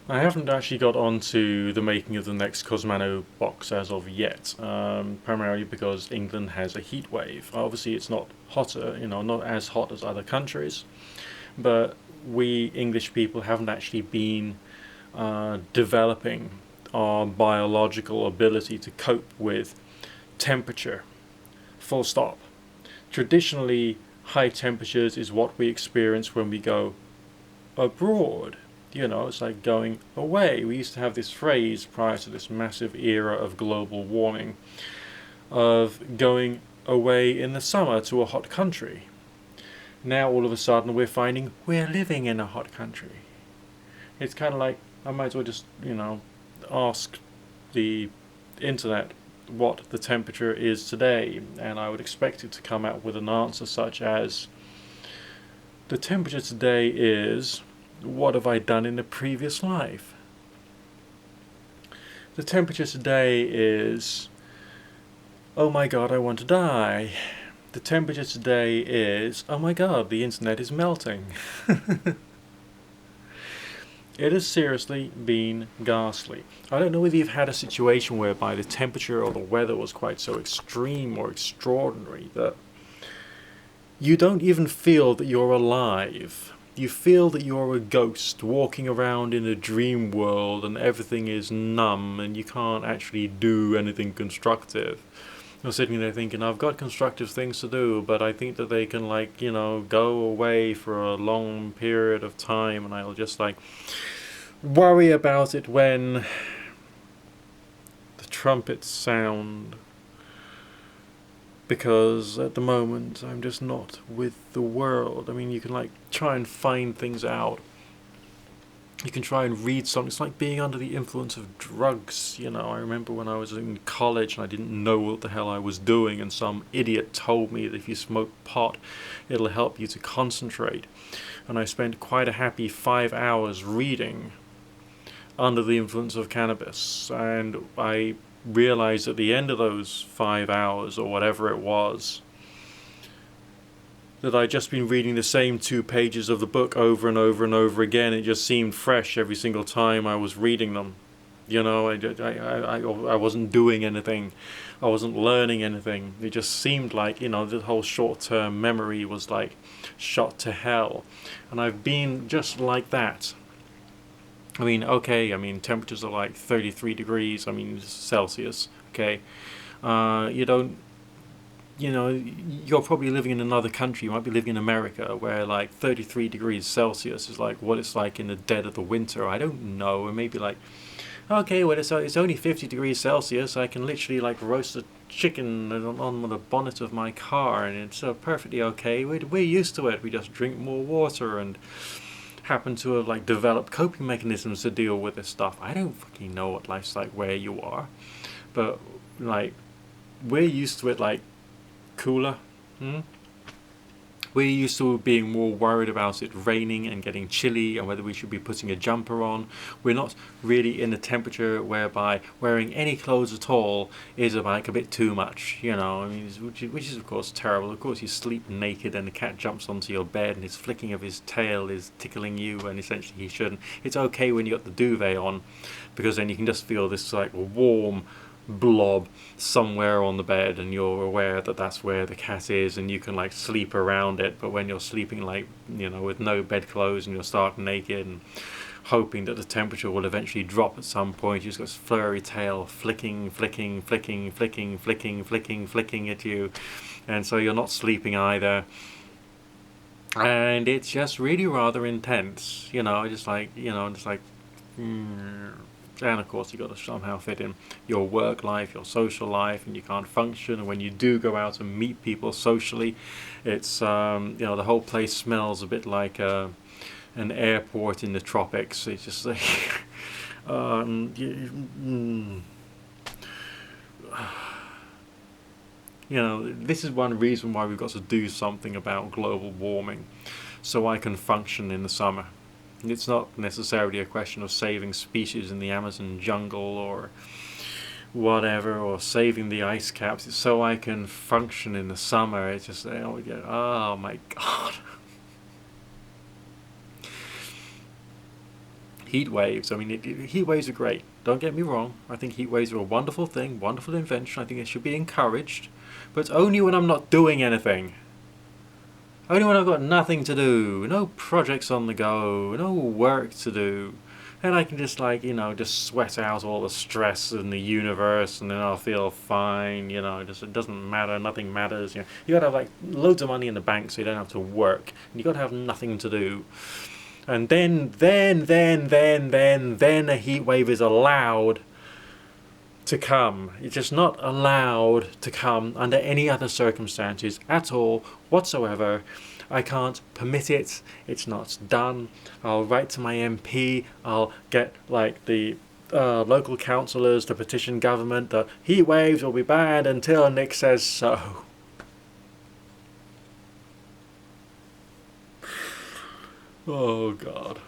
I haven't actually got onto the making of the next Cosmano box as of yet, primarily because England has a heat wave. Obviously, it's not hotter, not as hot as other countries, but we English people haven't actually been developing our biological ability to cope with temperature. Full stop. Traditionally, high temperatures is what we experience when we go abroad. It's like going away. We used to have this phrase prior to this massive era of global warming of going away in the summer to a hot country. Now all of a sudden we're finding we're living in a hot country. It's kind of like I might as well just, ask the internet what the temperature is today, and I would expect it to come out with an answer such as the temperature today is what have I done in the previous life? The temperature today is oh my god, I want to die. The temperature today is oh my god, the internet is melting. It has seriously been ghastly. I don't know whether you've had a situation whereby the temperature or the weather was quite so extreme or extraordinary that you don't even feel that you're alive. You feel that you're a ghost walking around in a dream world and everything is numb and you can't actually do anything constructive. You're sitting there thinking, I've got constructive things to do, but I think that they can, go away for a long period of time, and I'll just, worry about it when the trumpets sound. Because at the moment, I'm just not with the world. I mean, you can, try and find things out. You can try and read something. It's like being under the influence of drugs. I remember when I was in college and I didn't know what the hell I was doing, and some idiot told me that if you smoke pot, it'll help you to concentrate. And I spent quite a happy 5 hours reading under the influence of cannabis, and I realized at the end of those 5 hours or whatever it was that I'd just been reading the same 2 pages of the book over and over and over again. It just seemed fresh every single time I was reading them. I wasn't doing anything. I wasn't learning anything. It just seemed like, the whole short-term memory was shot to hell. And I've been just like that. Temperatures are 33 degrees, Celsius, okay? You don't you're probably living in another country. You might be living in America, where 33 degrees Celsius is what it's like in the dead of the winter. I don't know. And maybe okay, well, it's only 50 degrees Celsius. I can literally roast a chicken on the bonnet of my car, and it's perfectly okay. We're used to it. We just drink more water and happen to have developed coping mechanisms to deal with this stuff. I don't fucking know what life's like where you are, but we're used to it cooler. We're used to being more worried about it raining and getting chilly and whether we should be putting a jumper on. We're not really in a temperature whereby wearing any clothes at all is a bit too much, which is of course terrible. Of course you sleep naked and the cat jumps onto your bed and his flicking of his tail is tickling you, and essentially he shouldn't. It's okay when you got the duvet on, because then you can just feel this warm blob somewhere on the bed, and you're aware that that's where the cat is, and you can sleep around it. But when you're sleeping with no bedclothes and you're stark naked and hoping that the temperature will eventually drop at some point, you just got this flurry tail flicking at you, and so you're not sleeping either, and it's just really rather intense, and of course, you've got to somehow fit in your work life, your social life, and you can't function. And when you do go out and meet people socially, it's the whole place smells a bit like an airport in the tropics. It's just this is one reason why we've got to do something about global warming, so I can function in the summer. It's not necessarily a question of saving species in the Amazon jungle or whatever, or saving the ice caps. It's so I can function in the summer. It's just, oh my god. heat waves. I mean, heat waves are great. Don't get me wrong. I think heat waves are a wonderful thing, wonderful invention. I think it should be encouraged, but only when I'm not doing anything. Only when I've got nothing to do, no projects on the go, no work to do. And I can just like, just sweat out all the stress in the universe and then I'll feel fine, just it doesn't matter, nothing matters. You gotta have like loads of money in the bank so you don't have to work. And you gotta have nothing to do. And then a heat wave is allowed to come. It's just not allowed to come under any other circumstances at all whatsoever. I can't permit it. It's not done. I'll write to my MP. I'll get like the local councillors to petition government that heat waves will be banned until Nick says so. Oh God.